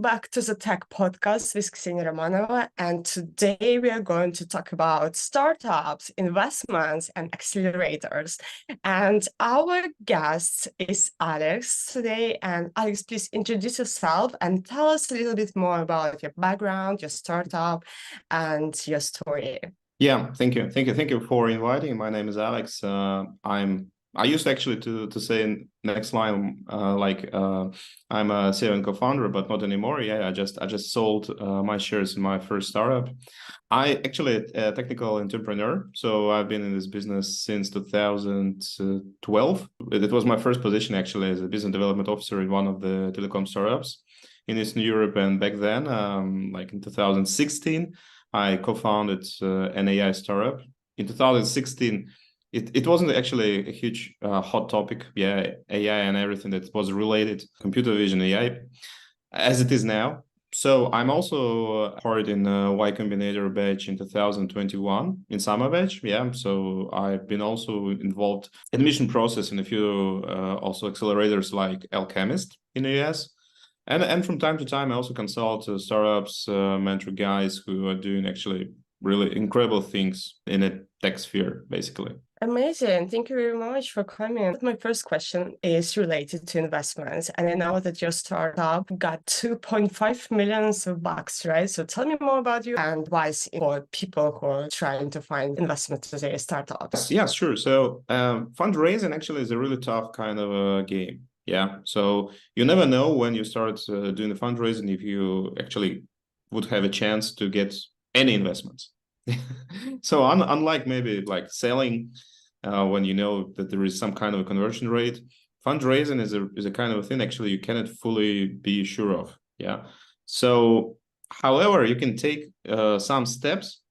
back to the Tech Podcast with Ksenia Romanova, and today we are going to talk about startups, investments, and accelerators. And our guest is Alex today. And Alex, please introduce yourself and tell us a little bit more about your background, your startup, and your story. Yeah, thank you for inviting. My name is Alex. I used actually to say in next line I'm a CEO and co-founder, but not anymore. Yeah, I just sold my shares in my first startup. I actually a technical entrepreneur, so I've been in this business since 2012. It was my first position actually as a business development officer in one of the telecom startups in Eastern Europe, and back then, like in 2016. I co-founded an AI startup. In 2016, it wasn't actually a huge hot topic, AI and everything that was related, computer vision AI, as it is now. So I'm also part in Y Combinator batch in 2021 in summer batch. Yeah, so I've been also involved admission process in a few also accelerators like Alchemist in the US. And from time to time, I also consult startups, mentor guys who are doing actually really incredible things in a tech sphere, basically. Amazing. Thank you very much for coming. My first question is related to investments. And I know that your startup got 2.5 million bucks, right? So tell me more about you and advice for people who are trying to find investment to their startups. Yeah, sure. So fundraising actually is a really tough kind of a game. Yeah, so you never know when you start doing the fundraising if you actually would have a chance to get any investments. So unlike maybe like selling, when you know that there is some kind of a conversion rate, fundraising is a kind of a thing actually you cannot fully be sure of. Yeah. So, however, you can take some steps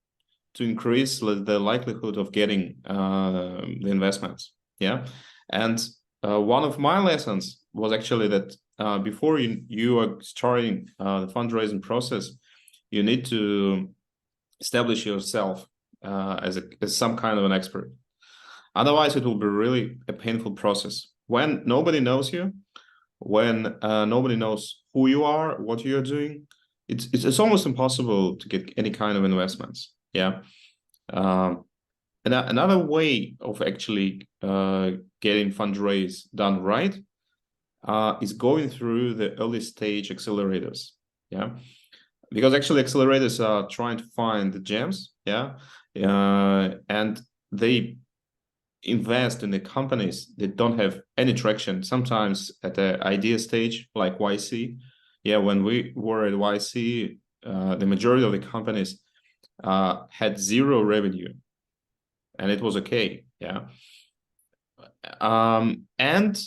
to increase the likelihood of getting the investments. Yeah, and one of my lessons was actually that before you are starting the fundraising process, you need to establish yourself as some kind of an expert. Otherwise, it will be really a painful process. When nobody knows you, when nobody knows who you are, what you're doing, it's almost impossible to get any kind of investments. Yeah. Another way of actually getting fundraise done right is going through the early stage accelerators. Yeah, because actually accelerators are trying to find the gems. Yeah, and they invest in the companies that don't have any traction. Sometimes at the idea stage, like YC. Yeah, when we were at YC, the majority of the companies had zero revenue, and it was okay. Yeah. And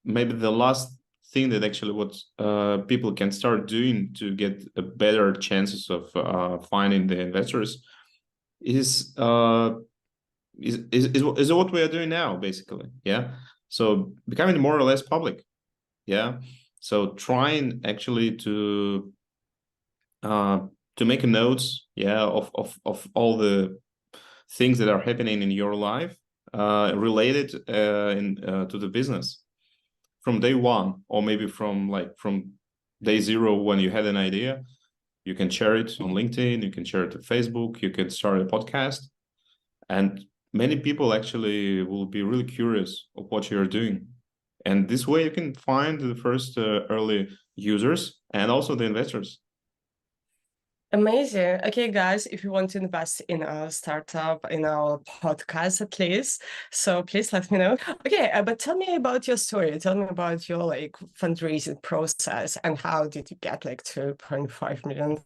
maybe the last thing that actually what people can start doing to get a better chances of finding the investors is what we are doing now, basically. Yeah. So becoming more or less public. Yeah. So trying actually to make a notes, of all the things that are happening in your life related to the business from day one, or maybe from day zero when you had an idea. You can share it on LinkedIn, you can share it on Facebook, you can start a podcast, and many people actually will be really curious of what you're doing. And this way you can find the first early users and also the investors. Amazing. Okay, guys, if you want to invest in a startup, in our podcast at least, so please let me know. Okay, but tell me about your story. Tell me about your fundraising process and how did you get $2.5 million?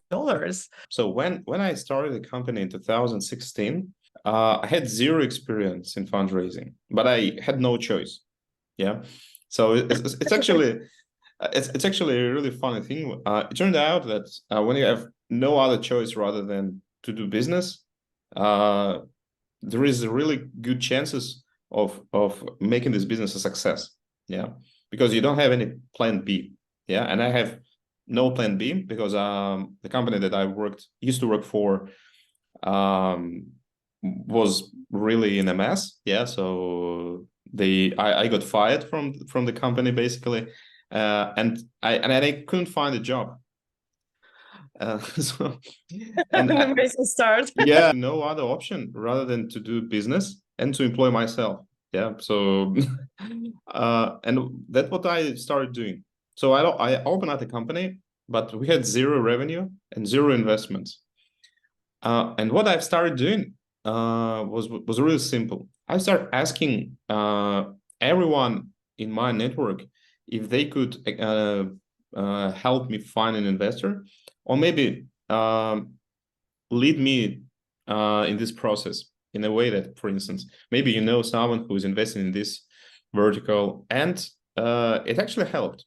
So when I started the company in 2016, I had zero experience in fundraising, but I had no choice. Yeah, so it's actually it's actually a really funny thing. It turned out that when you have no other choice rather than to do business, there is a really good chances of making this business a success. Yeah, because you don't have any plan B. Yeah, and I have no plan B because the company that I used to work for was really in a mess. Yeah, so I got fired from the company basically. and I couldn't find a job. So An amazing start. yeah, no other option rather than to do business and to employ myself. Yeah, so and that's what I started doing. So I opened up the company, but we had zero revenue and zero investments. And what I've started doing was really simple. I started asking everyone in my network if they could help me find an investor, or maybe lead me in this process in a way that, for instance, maybe you know someone who is investing in this vertical, and it actually helped.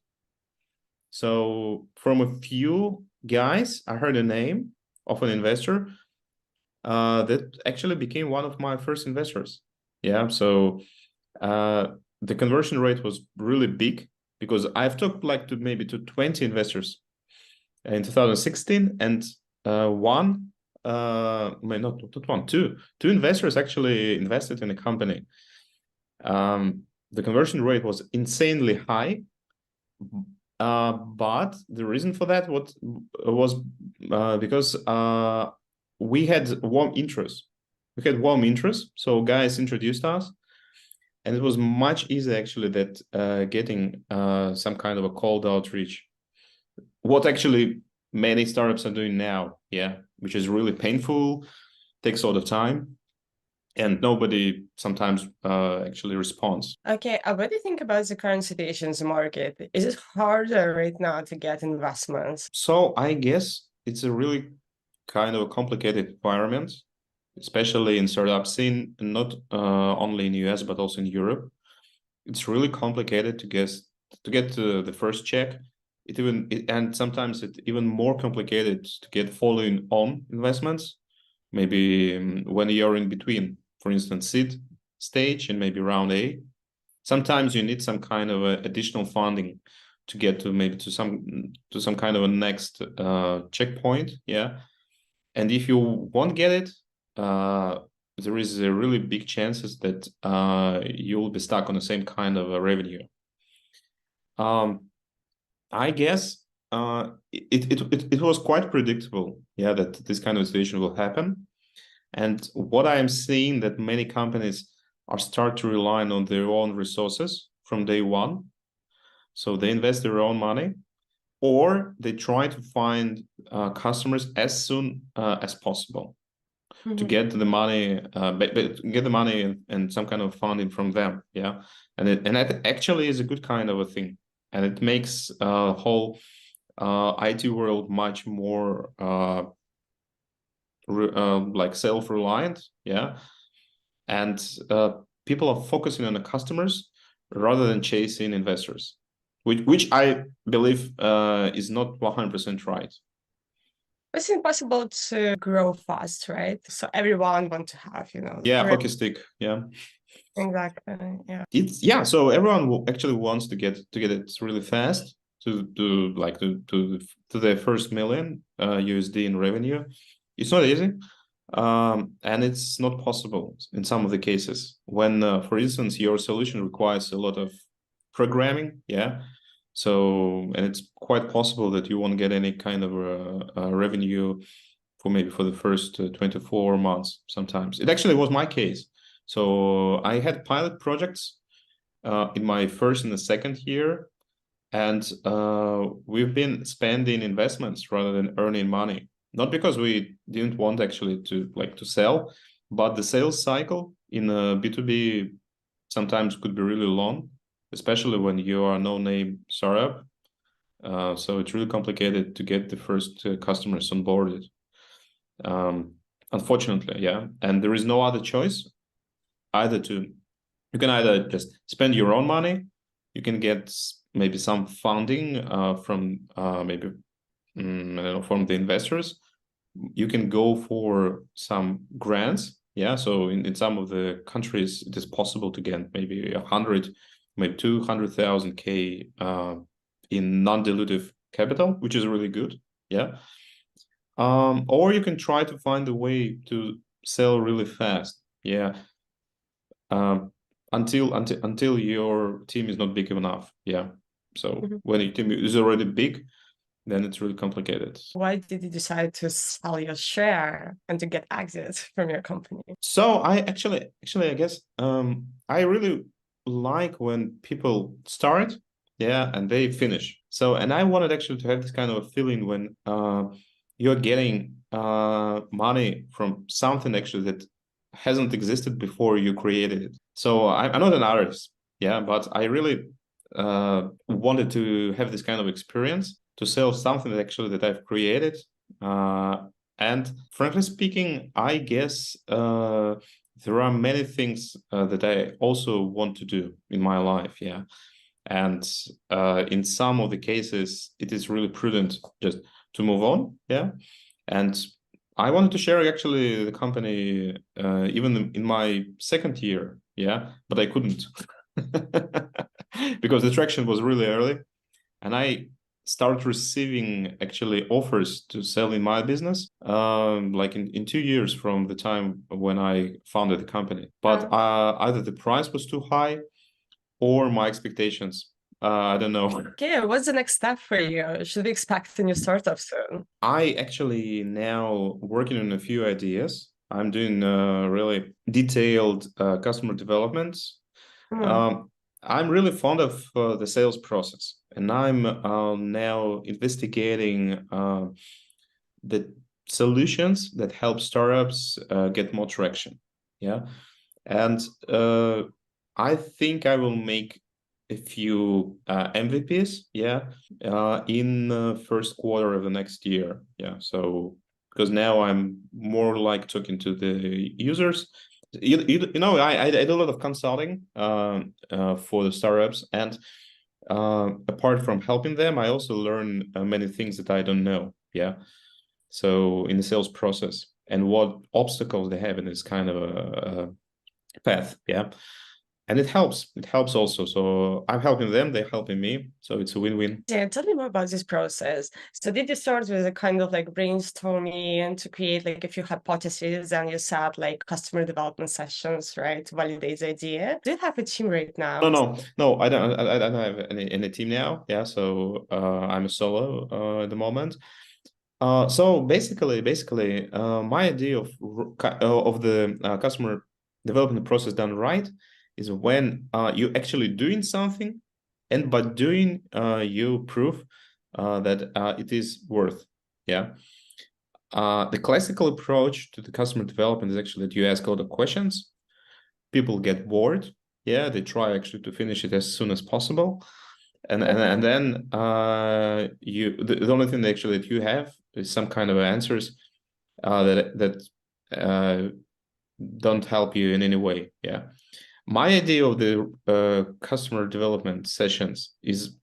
So from a few guys, I heard a name of an investor that actually became one of my first investors. Yeah, so the conversion rate was really big because I've talked like to maybe to 20 investors in 2016, and one, not one, two investors actually invested in the company. The conversion rate was insanely high, but the reason for that was because we had warm interest. We had warm interest, so guys introduced us, and it was much easier actually that getting some kind of a cold outreach. What actually many startups are doing now, yeah, which is really painful, takes a lot of time, and nobody sometimes actually responds. Okay, what do you think about the current situation in the market? Is it harder right now to get investments? So I guess it's a really kind of a complicated environment, especially in startup scene, and not only in US but also in Europe. It's really complicated to get to the first check. And sometimes it's even more complicated to get following on investments. Maybe when you're in between, for instance, seed stage and maybe round A. Sometimes you need some kind of additional funding to get to maybe to some kind of a next checkpoint. Yeah, and if you won't get it, there is a really big chances that you'll be stuck on the same kind of a revenue. I guess it was quite predictable, yeah, that this kind of situation will happen. And what I am seeing that many companies are start to rely on their own resources from day one. So they invest their own money, or they try to find customers as soon as possible to get the money, get the money and some kind of funding from them. Yeah, and that actually is a good kind of a thing, and it makes whole IT world much more like self-reliant. Yeah, and people are focusing on the customers rather than chasing investors, which I believe is not 100% right. It's impossible to grow fast, right? So everyone want to have, Yeah, hockey stick. Yeah. Exactly. Yeah. It's yeah. So everyone actually wants to get it really fast to like to their first million USD in revenue. It's not easy, and it's not possible in some of the cases when, for instance, your solution requires a lot of programming. Yeah. So and it's quite possible that you won't get any kind of revenue for maybe for the first 24 months. Sometimes it actually was my case. So I had pilot projects in my first and the second year, and we've been spending investments rather than earning money. Not because we didn't want actually to sell, but the sales cycle in a B2B sometimes could be really long, especially when you are a no-name startup. So it's really complicated to get the first customers onboarded. Unfortunately, yeah. And there is no other choice you can either just spend your own money, you can get maybe some funding from maybe I don't know, from the investors. You can go for some grants. Yeah, so in some of the countries, it is possible to get maybe 100, maybe 200,000 K in non-dilutive capital, which is really good. Yeah. Or you can try to find a way to sell really fast. Yeah. Until your team is not big enough. Yeah. So when your team is already big, then it's really complicated. Why did you decide to sell your share and to get exit from your company? So I actually, I guess I really like when people start, yeah, and they finish. So, and I wanted actually to have this kind of a feeling when you're getting money from something actually that hasn't existed before you created it. So I'm not an artist, yeah, but I really wanted to have this kind of experience to sell something that I've created. And frankly speaking, I guess there are many things that I also want to do in my life. Yeah. And in some of the cases, it is really prudent just to move on. Yeah. And I wanted to share actually the company even in my second year. Yeah. But I couldn't because the traction was really early. And I started receiving actually offers to sell in my business like in 2 years from the time when I founded the company. But either the price was too high or my expectations. I don't know. Okay, what's the next step for you? Should we expect a new startup soon? I actually now working on a few ideas. I'm doing really detailed customer development. I'm really fond of the sales process, and I'm now investigating the solutions that help startups get more traction. Yeah, and I think I will make a few MVPs. Yeah, in the first quarter of the next year. Yeah, so because now I'm more like talking to the users. I do a lot of consulting for the startups, and apart from helping them, I also learn many things that I don't know. Yeah, so in the sales process and what obstacles they have in this kind of a path. Yeah, and it helps. It helps also. So I'm helping them; they're helping me. So it's a win-win. Yeah, tell me more about this process. So did you start with a kind of like brainstorming and to create like a few hypotheses and you set like customer development sessions, right, to validate the idea? Do you have a team right now? No. I don't. I don't have any team now. Yeah, so I'm a solo at the moment. So basically, my idea of the customer development process done right is when you actually doing something, and by doing, you prove that it is worth. Yeah. The classical approach to the customer development is actually that you ask all the questions, people get bored. Yeah, they try actually to finish it as soon as possible, and then the only thing actually that you have is some kind of answers that don't help you in any way. Yeah, my idea of the customer development sessions is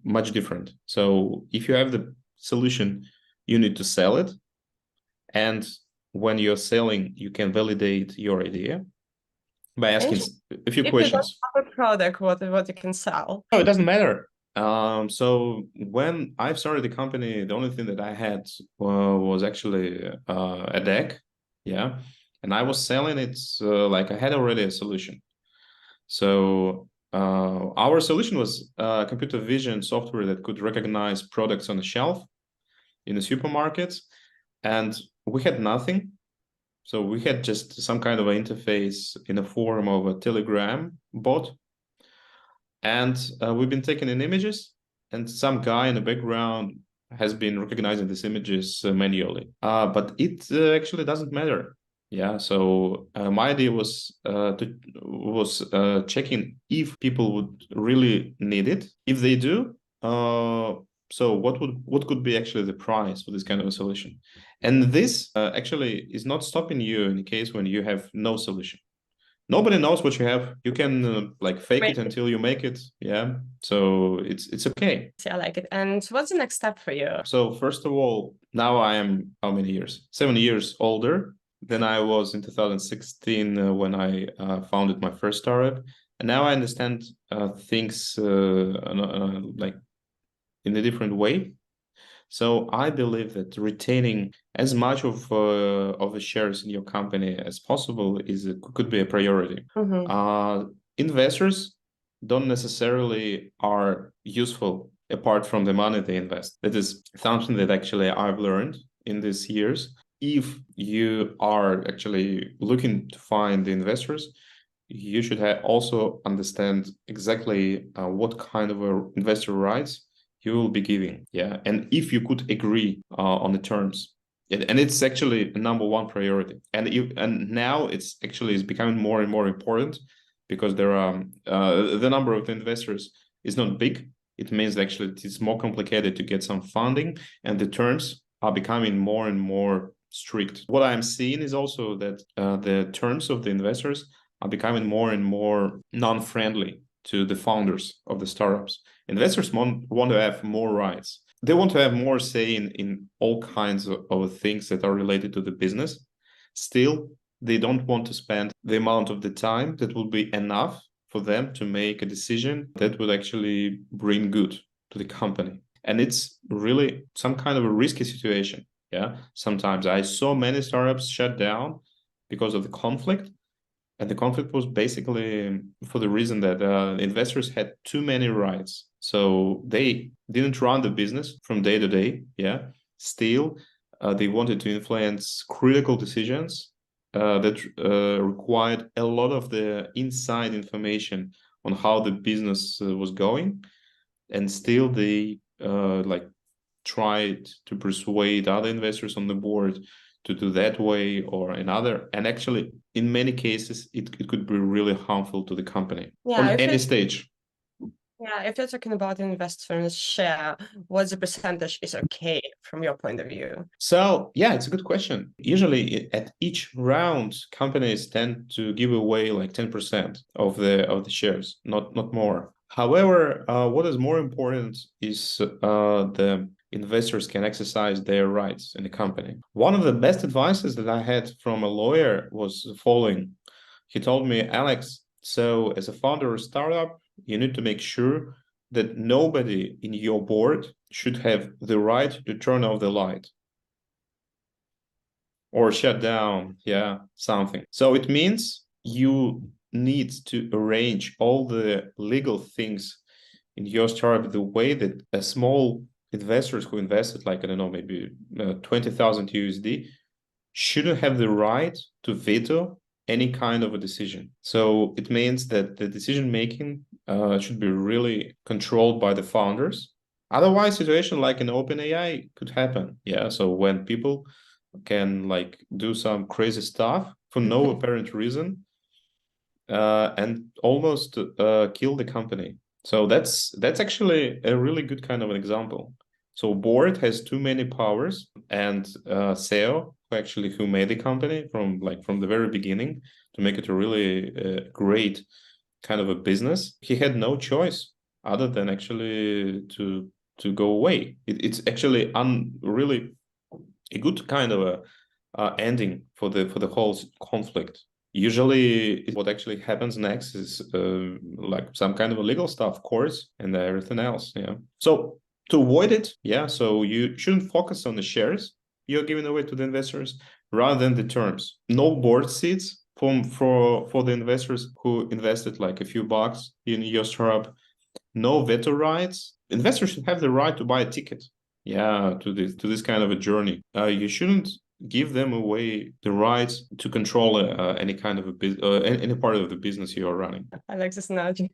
much different. So if you have the solution, you need to sell it, and when you're selling, you can validate your idea by asking a few If you don't questions. have a product, what you can sell? No, it doesn't matter. So when I started the company, the only thing that I had was actually a deck, yeah, and I was selling it like I had already a solution. So our solution was computer vision software that could recognize products on the shelf in the supermarkets, and we had nothing. So we had just some kind of an interface in the form of a Telegram bot. And we've been taking in images, and some guy in the background has been recognizing these images manually. But it actually doesn't matter. Yeah. So my idea was checking if people would really need it. If they do, so what could be actually the price for this kind of a solution? And this actually is not stopping you in the case when you have no solution. Nobody knows what you have. You can like fake it until you make it. Yeah. So it's okay. I like it. And what's the next step for you? So first of all, now I am how many years? 7 years older than I was in 2016 when I founded my first startup. And now I understand things like in a different way. So I believe that retaining as much of the shares in your company as possible could be a priority. Investors, don't necessarily are useful apart from the money they invest. That is something that actually I've learned in these years. If you are actually looking to find the investors, you should also understand exactly what kind of investor rights you will be giving. Yeah. And if you could agree on the terms. And it's actually a number one priority. And now it's actually is becoming more and more important because there are the number of investors is not big. It means actually it's more complicated to get some funding, and the terms are becoming more and more strict. What I'm seeing is also that the terms of the investors are becoming more and more non-friendly to the founders of the startups. Investors want to have more rights. They want to have more say in all kinds of things that are related to the business. Still, they don't want to spend the amount of the time that will be enough for them to make a decision that would actually bring good to the company. And it's really some kind of a risky situation. Yeah. Sometimes I saw many startups shut down because of the conflict. And the conflict was basically for the reason that investors had too many rights. So they didn't run the business from day to day. Yeah. Still, they wanted to influence critical decisions that required a lot of the inside information on how the business was going. And still, they tried to persuade other investors on the board to do that way or another. And actually, in many cases, it could be really harmful to the company on any stage. Yeah, if you're talking about investors' share, what's the percentage is okay from your point of view? So yeah, it's a good question. Usually at each round, companies tend to give away like 10% of the shares, not more. However, what is more important is the investors can exercise their rights in the company. One of the best advices that I had from a lawyer was the following. He told me, Alex, so as a founder of a startup, you need to make sure that nobody in your board should have the right to turn off the light or shut down, something. So it means you need to arrange all the legal things in your startup the way that a small investors who invested like, I don't know, maybe 20,000 USD shouldn't have the right to veto any kind of a decision. So it means that the decision making should be really controlled by the founders. Otherwise, situation like an OpenAI could happen. Yeah. So when people can like do some crazy stuff for no apparent reason and almost kill the company. So that's actually a really good kind of an example. So board has too many powers, and CEO who made the company from the very beginning to make it a really great kind of a business. He had no choice other than actually to go away. It's actually really a good kind of a ending for the whole conflict. Usually, what actually happens next is like some kind of a legal stuff, course, and everything else. Yeah. So to avoid it, so you shouldn't focus on the shares you're giving away to the investors rather than the terms. No board seats for the investors who invested like a few bucks in your startup. No veto rights. Investors should have the right to buy a ticket. Yeah, to this kind of a journey. You shouldn't give them away the rights to control any kind of any part of the business you are running. I like this analogy.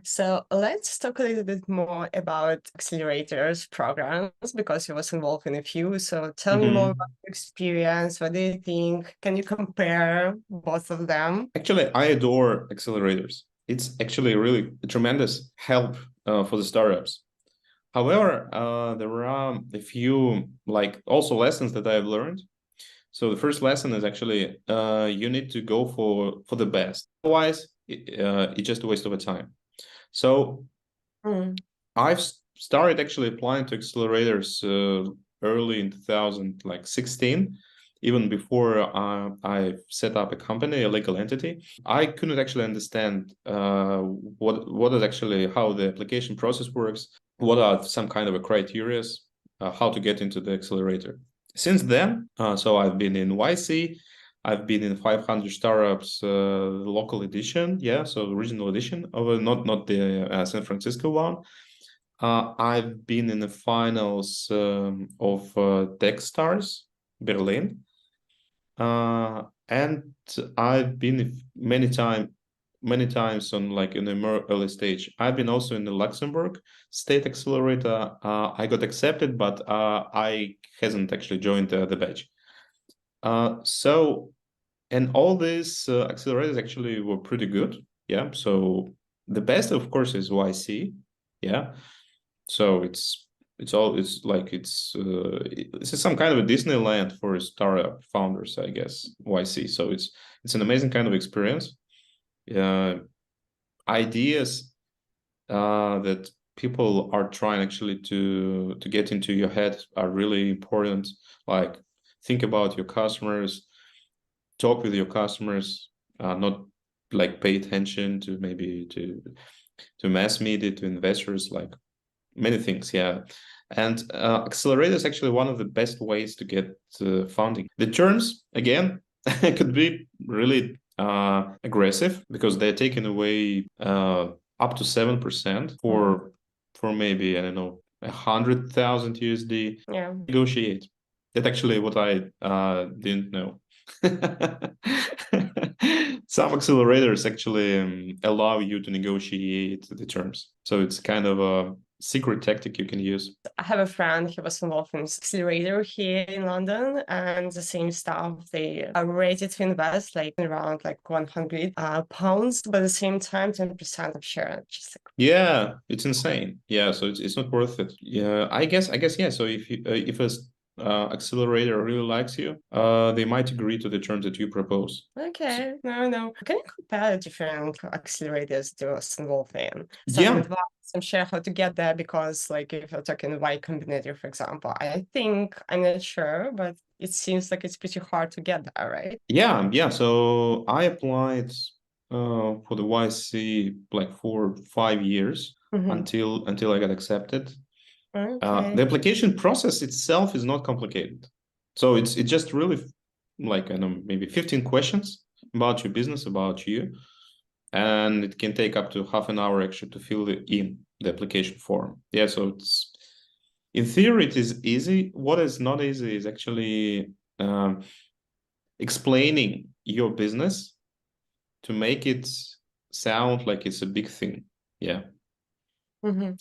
So let's talk a little bit more about accelerators programs because you was involved in a few. So tell me more about your experience. What do you think? Can you compare both of them? Actually, I adore accelerators. It's actually really a tremendous help for the startups. However, there are a few like also lessons that I've learned. So the first lesson is actually you need to go for the best. Otherwise, it's just a waste of a time. So I've started actually applying to accelerators early in 2016, even before I set up a company, a legal entity. I couldn't actually understand what is actually how the application process works, what are some kind of a criteria, how to get into the accelerator. Since then, so I've been in YC, I've been in 500 startups, local edition, yeah, so original edition of not the San Francisco one. I've been in the finals of Techstars Berlin, and I've been many times on like in the more early stage. I've been also in the Luxembourg State Accelerator. I got accepted, but I hasn't actually joined the batch. So, and all these accelerators actually were pretty good. Yeah. So the best, of course, is YC. Yeah. So it's some kind of a Disneyland for startup founders, I guess. YC. So it's an amazing kind of experience. Ideas that people are trying actually to get into your head are really important. Like think about your customers, talk with your customers, not like pay attention to maybe to mass media, to investors, like many things. Yeah. And accelerator is actually one of the best ways to get funding. The terms, again, could be really aggressive because they're taking away up to 7% for maybe, I don't know, 100,000 USD. Yeah. Negotiate. That's actually what I didn't know. Some accelerators actually allow you to negotiate the terms. So it's kind of a secret tactic you can use. I have a friend, he was involved in this accelerator here in London, and the same stuff. They are rated to invest like around like 100 pounds, but at the same time, 10% of share. Just like, yeah, it's insane. Yeah, so it's not worth it. Yeah, I guess yeah. So if a accelerator really likes you, they might agree to the terms that you propose. okay, no. Can you compare different accelerators to us involved in? Some Yeah. advice, some share how to get there, because like if you're talking Y Combinator, for example, I think, I'm not sure, but it seems like it's pretty hard to get there, right? Yeah. So I applied for the YC like for 5 years until I got accepted. Okay. The application process itself is not complicated. So it's just really like, I don't know, maybe 15 questions about your business, about you. And it can take up to half an hour actually to fill in the application form. Yeah, so it's in theory it is easy. What is not easy is actually explaining your business to make it sound like it's a big thing. Yeah.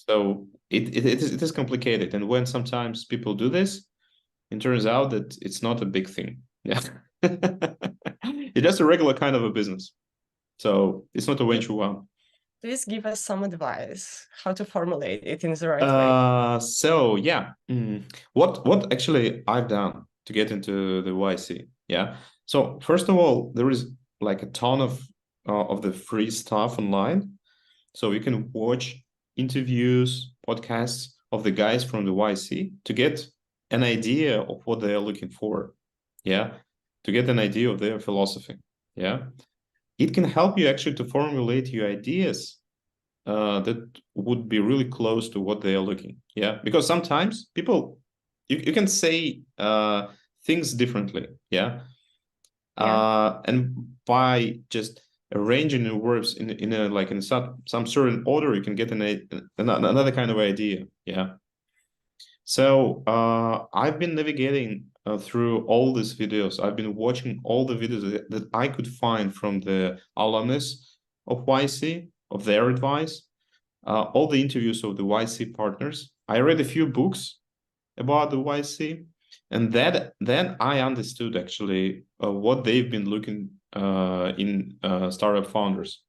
So it is complicated. And when sometimes people do this, it turns out that it's not a big thing. Yeah. It's just a regular kind of a business. So it's not a venture one. Please give us some advice how to formulate it in the right way. So yeah, what actually I've done to get into the YC? Yeah. So first of all, there is like a ton of the free stuff online. So you can watch interviews, podcasts of the guys from the YC to get an idea of what they are looking for. Yeah. To get an idea of their philosophy. Yeah. It can help you actually to formulate your ideas that would be really close to what they are looking. Yeah. Because sometimes people, you can say things differently. Yeah. And by just arranging the verbs in a like in some certain order, you can get another kind of idea. Yeah. So I've been navigating through all these videos. I've been watching all the videos that I could find from the alumnus of YC, of their advice, all the interviews of the YC partners. I read a few books about the YC, and then I understood actually what they've been looking in startup founders.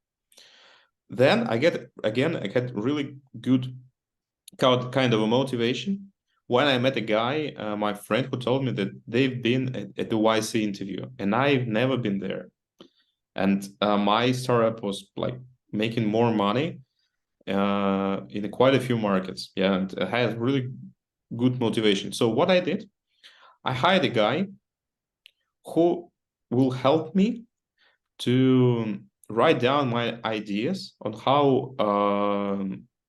Then I get really good kind of a motivation when I met a guy, my friend, who told me that they've been at the YC interview, and I've never been there. And my startup was like making more money in quite a few markets. Yeah, and I had really good motivation. So what I did, I hired a guy who will help me to write down my ideas on how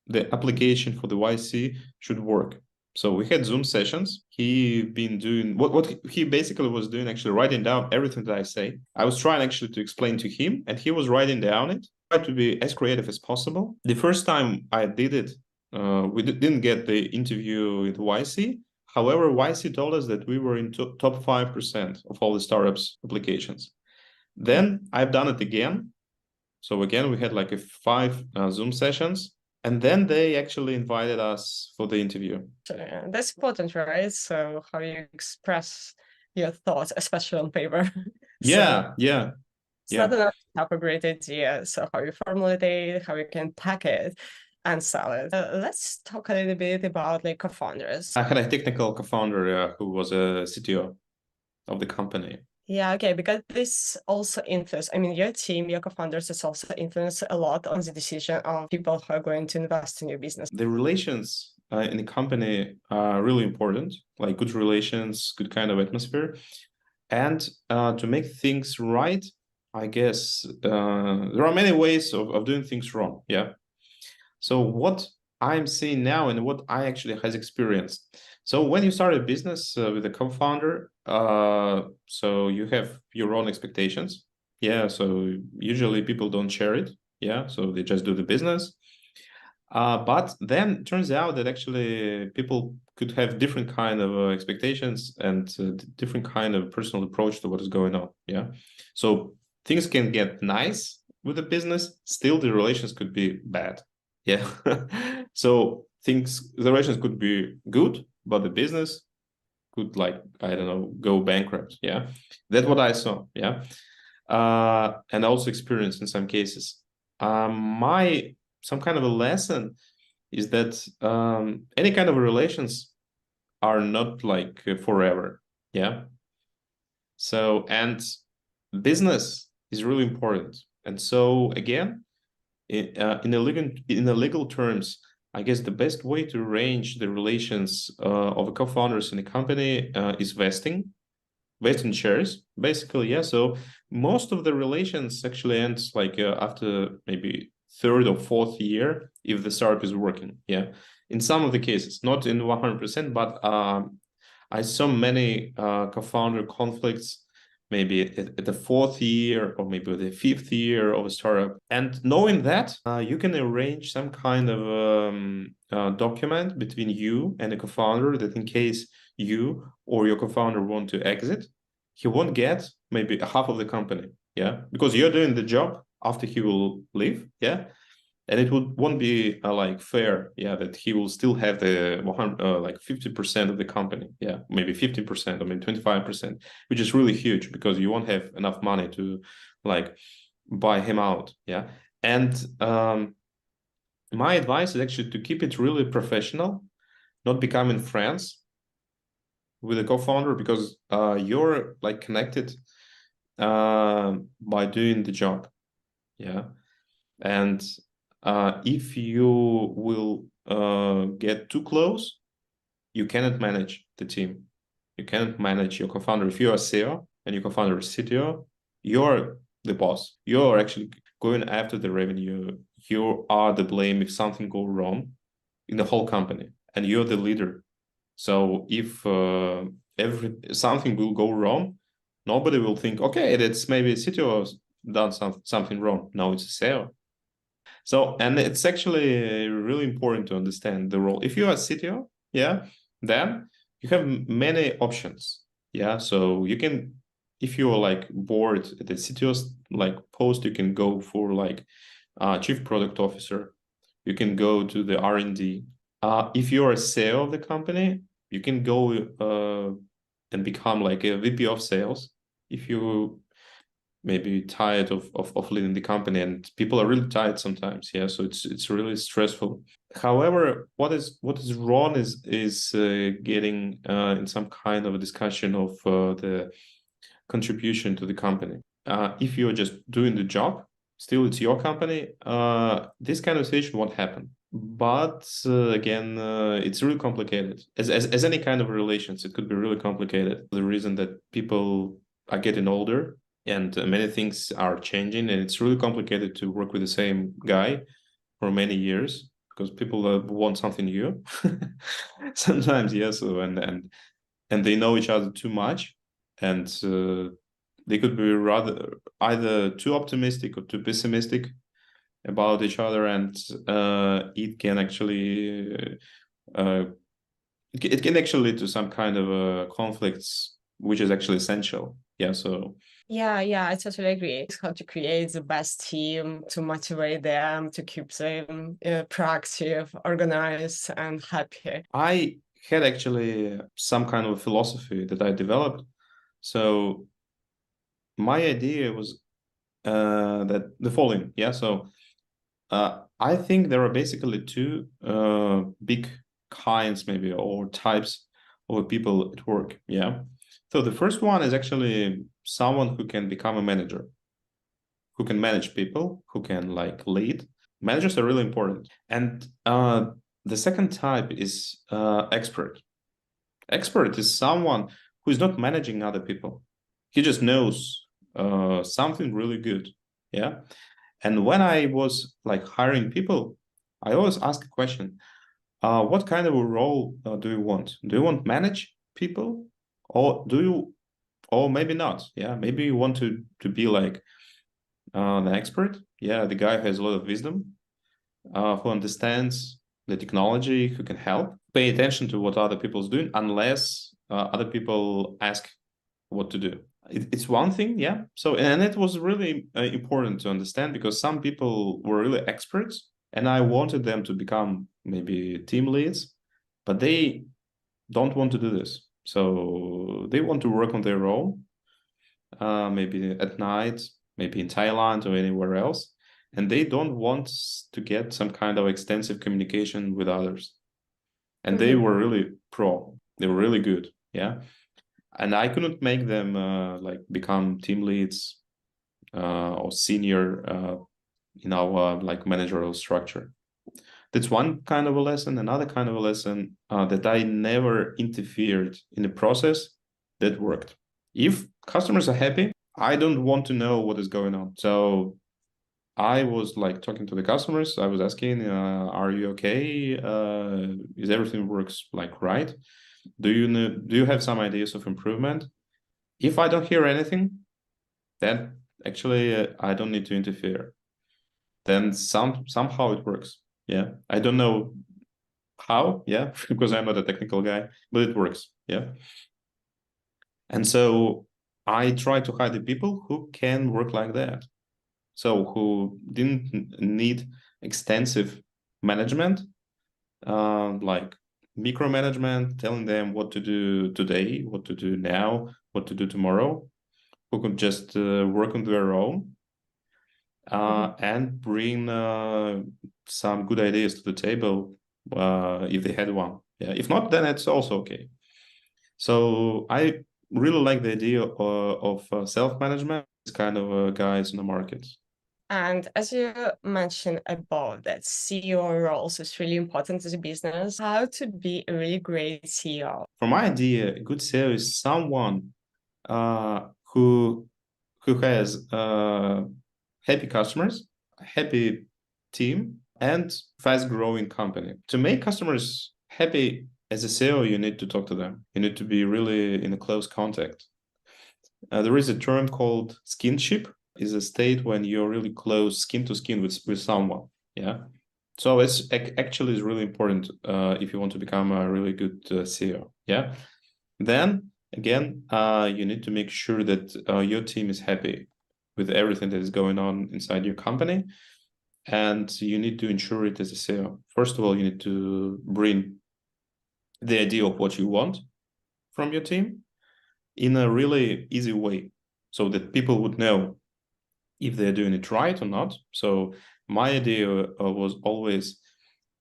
the application for the YC should work. So we had Zoom sessions. He been doing what he basically was doing, actually writing down everything that I say. I was trying actually to explain to him, and he was writing down it. Tried to be as creative as possible. The first time I did it, we didn't get the interview with YC. However, YC told us that we were in top 5% of all the startups applications. Then I've done it again. So again, we had like a 5 Zoom sessions. And then they actually invited us for the interview. So, yeah, that's important, right? So how you express your thoughts, especially on paper. Yeah, yeah, It's yeah. not enough to have a great idea. So how you formulate it, how you can pack it and sell it. Let's talk a little bit about like co-founders. I had a technical co-founder who was a CTO of the company. Yeah, okay, because this also influence, I mean, your team, your co-founders is also influence a lot on the decision of people who are going to invest in your business. The relations in the company are really important, like good relations, good kind of atmosphere. And to make things right, I guess there are many ways of doing things wrong. Yeah. So what I'm seeing now and what I actually has experienced. So when you start a business with a co-founder, so you have your own expectations. Yeah. So usually people don't share it. Yeah. So they just do the business. But then it turns out that actually people could have different kind of expectations and different kind of personal approach to what is going on. Yeah. So things can get nice with the business, still the relations could be bad. Yeah. So the relations could be good, but the business could, like, I don't know, go bankrupt. Yeah. That's what I saw. Yeah. And also experienced in some cases. My some kind of a lesson is that any kind of relations are not like forever. Yeah. So, and business is really important. And so again, in a legal terms, I guess the best way to arrange the relations of a co-founders in a company is vesting shares, basically. Yeah. So most of the relations actually ends like after maybe third or fourth year if the startup is working. Yeah. In some of the cases, not in 100%, but I saw many co-founder conflicts maybe at the fourth year or maybe the fifth year of a startup. And knowing that, you can arrange some kind of document between you and a co-founder that in case you or your co-founder want to exit, he won't get maybe half of the company. Yeah. Because you're doing the job after he will leave. Yeah. And it won't be like fair, yeah, that he will still have the 100, like 50% of the company, yeah, maybe 15% or maybe 25%, which is really huge because you won't have enough money to like buy him out, yeah. And my advice is actually to keep it really professional, not becoming friends with a co-founder because you're like connected by doing the job, yeah. And if you will get too close, you cannot manage the team. You cannot manage your co-founder. If you're a CEO and your co-founder is CTO, you're the boss. You're actually going after the revenue. You are the blame if something goes wrong in the whole company, and you're the leader. So if something will go wrong, nobody will think, okay, that's maybe CTO has done something wrong. No, it's a CEO. So, and it's actually really important to understand the role. If you are CTO, yeah, then you have many options. Yeah. So you can, if you're like bored at the CTO's like post, you can go for like chief product officer. You can go to the R&D. If you're a CEO of the company, you can go and become like a VP of sales. If you maybe tired of leading the company, and people are really tired sometimes, yeah, so it's really stressful. However, what is wrong is getting in some kind of a discussion of the contribution to the company. If you're just doing the job, still it's your company, this kind of situation won't happen. But again, it's really complicated. As any kind of relations, it could be really complicated. The reason that people are getting older and many things are changing, and it's really complicated to work with the same guy for many years because people want something new sometimes. Yeah. So and they know each other too much, and they could be rather either too optimistic or too pessimistic about each other, and it can actually it can actually lead to some kind of conflicts, which is actually essential. Yeah. So Yeah, I totally agree. It's how to create the best team, to motivate them, to keep them proactive, organized, and happy. I had actually some kind of philosophy that I developed. So my idea was that the following. Yeah. So I think there are basically two big kinds, maybe, or types of people at work. Yeah. So the first one is actually someone who can become a manager, who can manage people, who can like lead. Managers are really important. And the second type is expert. Expert is someone who is not managing other people. He just knows something really good. Yeah. And when I was like hiring people, I always ask a question: what kind of a role do you want? Do you want manage people, or do you, or maybe not? Yeah, maybe you want to be like the expert. Yeah, the guy who has a lot of wisdom, who understands the technology, who can help. Pay attention to what other people's doing, unless other people ask what to do. It's one thing, yeah. So, and it was really important to understand, because some people were really experts, and I wanted them to become maybe team leads, but they don't want to do this. So they want to work on their own, maybe at night, maybe in Thailand or anywhere else, and they don't want to get some kind of extensive communication with others. And they were really pro. They were really good, yeah. And I couldn't make them like become team leads or senior in our like managerial structure. That's one kind of a lesson. Another kind of a lesson that I never interfered in the process that worked. If customers are happy, I don't want to know what is going on. So I was like talking to the customers. I was asking, "Are you okay? Is everything works like right? Do you know? Do you have some ideas of improvement?" If I don't hear anything, then actually I don't need to interfere. Then somehow it works. Yeah, I don't know how. Yeah, because I'm not a technical guy, but it works. Yeah, and so I try to hire the people who can work like that. So who didn't need extensive management, like micromanagement, telling them what to do today, what to do now, what to do tomorrow, who could just work on their own and bring some good ideas to the table if they had one. Yeah, if not, then it's also okay. So I really like the idea of self-management. It's kind of guys in the market. And as you mentioned above, that CEO roles is really important as a business. How to be a really great CEO? For my idea, a good CEO is someone who has happy customers, a happy team, and fast-growing company. To make customers happy as a CEO, you need to talk to them. You need to be really in a close contact. There is a term called skinship. Is a state when you're really close, skin to skin with someone. Yeah. So it's actually is really important if you want to become a really good CEO. Yeah. Then again, you need to make sure that your team is happy with everything that is going on inside your company, and you need to ensure it as a CEO. First of all, you need to bring the idea of what you want from your team in a really easy way, so that people would know if they're doing it right or not. So my idea was always,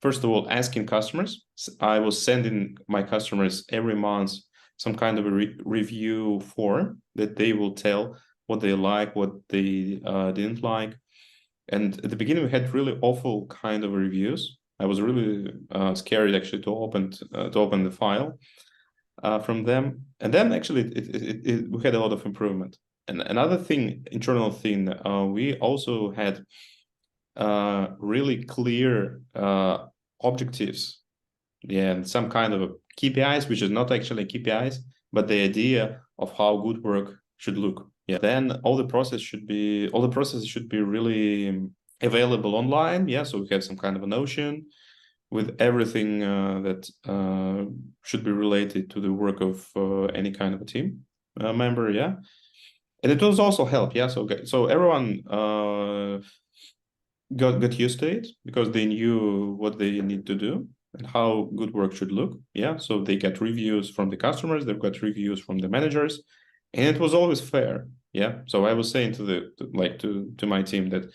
first of all, asking customers. I was sending my customers every month some kind of a review form that they will tell what they like, what they didn't like. And at the beginning, we had really awful kind of reviews. I was really scared actually to open the file from them. And then actually, we had a lot of improvement. And another thing, internal thing, we also had really clear objectives, and some kind of KPIs, which is not actually KPIs, but the idea of how good work should look. Then all the processes should be really available online. So we have some kind of a Notion with everything that should be related to the work of any kind of a team member. And it was also help. So everyone got used to it because they knew what they need to do and how good work should look. So they get reviews from the customers, they've got reviews from the managers, and it was always fair. So I was saying to my team that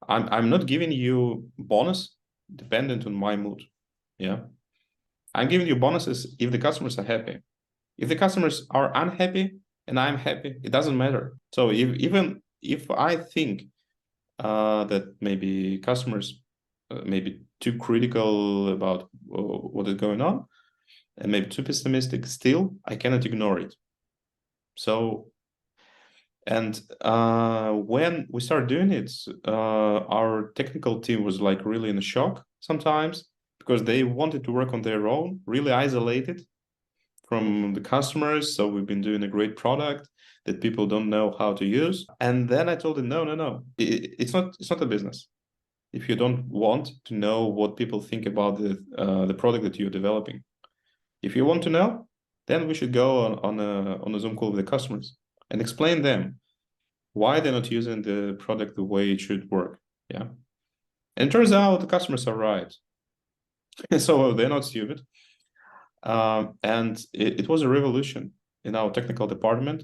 I'm not giving you bonus dependent on my mood. I'm giving you bonuses if the customers are happy. If the customers are unhappy and I'm happy, it doesn't matter. So even if I think that maybe customers may be too critical about what is going on and maybe too pessimistic, still I cannot ignore it. So, and when we started doing it, our technical team was like really in a shock sometimes because they wanted to work on their own, really isolated from the customers. So we've been doing a great product that people don't know how to use. And then I told them, no. It's not a business. If you don't want to know what people think about the product that you're developing, if you want to know, then we should go on a Zoom call with the customers and explain them why they're not using the product the way it should work. And it turns out the customers are right. So they're not stupid. And it was a revolution in our technical department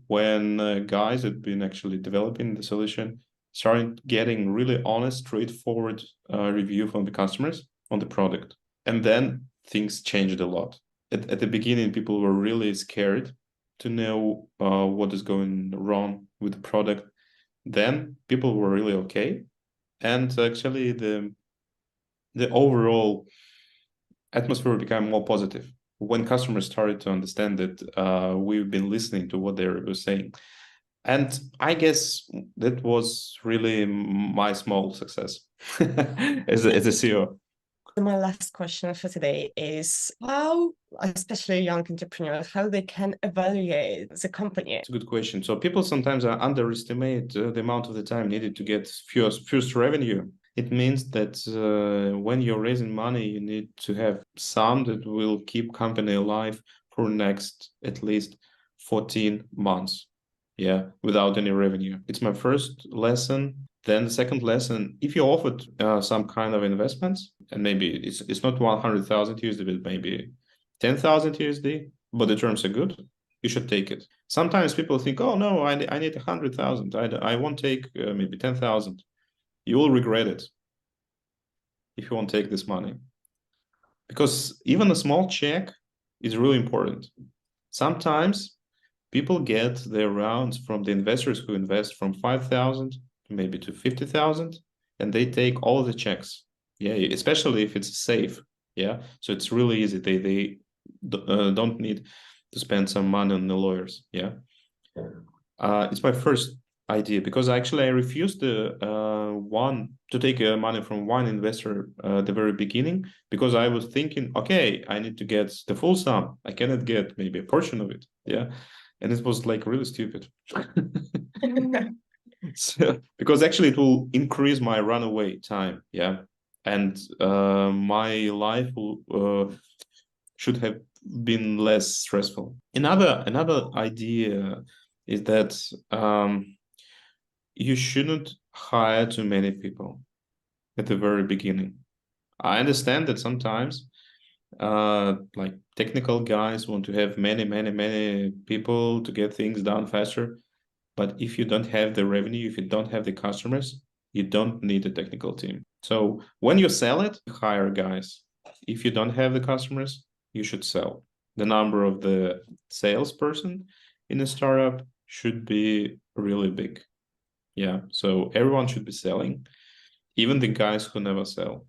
when guys had been actually developing the solution started getting really honest, straightforward review from the customers on the product. And then things changed a lot. At the beginning, people were really scared to know what is going wrong with the product. Then people were really okay. And actually the overall atmosphere became more positive when customers started to understand that we've been listening to what they were saying. And I guess that was really my small success as a CEO. My last question for today is how, especially young entrepreneurs, how they can evaluate the company. It's a good question. So people sometimes underestimate the amount of the time needed to get first revenue. It means that when you're raising money, you need to have some that will keep company alive for next at least 14 months. Without any revenue. It's my first lesson. Then the second lesson, if you offered some kind of investments, and maybe it's not 100,000 USD, but maybe 10,000 USD, but the terms are good, you should take it. Sometimes people think, oh no, I need 100,000. I won't take maybe 10,000. You will regret it if you won't take this money. Because even a small check is really important. Sometimes people get their rounds from the investors who invest from 5,000 maybe to 50,000, and they take all the checks. Especially if it's safe. So it's really easy. They don't need to spend some money on the lawyers. It's my first idea because actually I refused to take money from one investor at the very beginning because I was thinking, okay, I need to get the full sum. I cannot get maybe a portion of it. And it was like really stupid. So, because actually it will increase my runaway time. And my life should have been less stressful. Another idea is that you shouldn't hire too many people at the very beginning. I understand that sometimes like technical guys want to have many people to get things done faster. But if you don't have the revenue, if you don't have the customers, you don't need a technical team. So when you sell it, you hire guys. If you don't have the customers, you should sell. The number of the salesperson in a startup should be really big. So everyone should be selling, even the guys who never sell.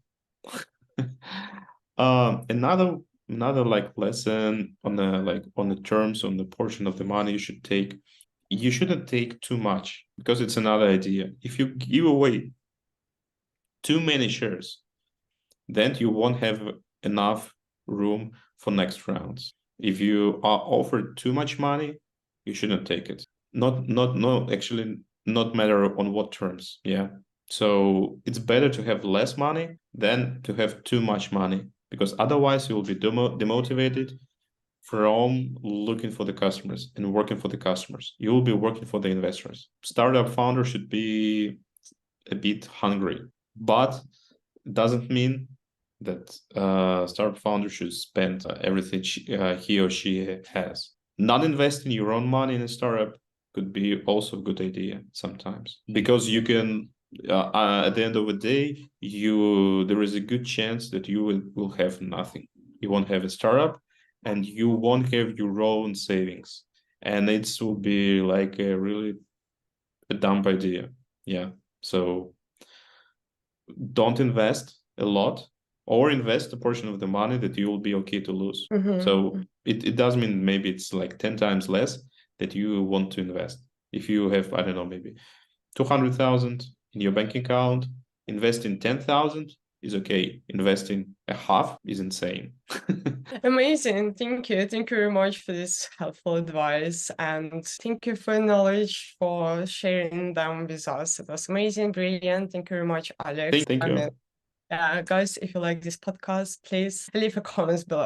Another like lesson on the terms, on the portion of the money you should take. You shouldn't take too much because it's another idea. If you give away too many shares, then you won't have enough room for next rounds. If you are offered too much money, you shouldn't take it. Actually, not matter on what terms. Yeah. So it's better to have less money than to have too much money, because otherwise you will be demotivated from looking for the customers and working for the customers. You will be working for the investors. Startup founder should be a bit hungry, but it doesn't mean that startup founder should spend everything he or she has. Not investing your own money in a startup could be also a good idea sometimes, because you can at the end of the day, there is a good chance that you will have nothing. You won't have a startup, and you won't have your own savings, and it will be like a dumb idea. Yeah. So don't invest a lot, or invest a portion of the money that you will be okay to lose. So it does mean maybe it's like 10 times less that you want to invest. If you have, I don't know, maybe 200,000 in your bank account, investing 10,000 is okay. Investing a half is insane. Amazing. Thank you. Thank you very much for this helpful advice. And thank you for your knowledge, for sharing them with us. It was amazing, brilliant. Thank you very much, Alex. Thank you. Guys, if you like this podcast, please leave a comment below.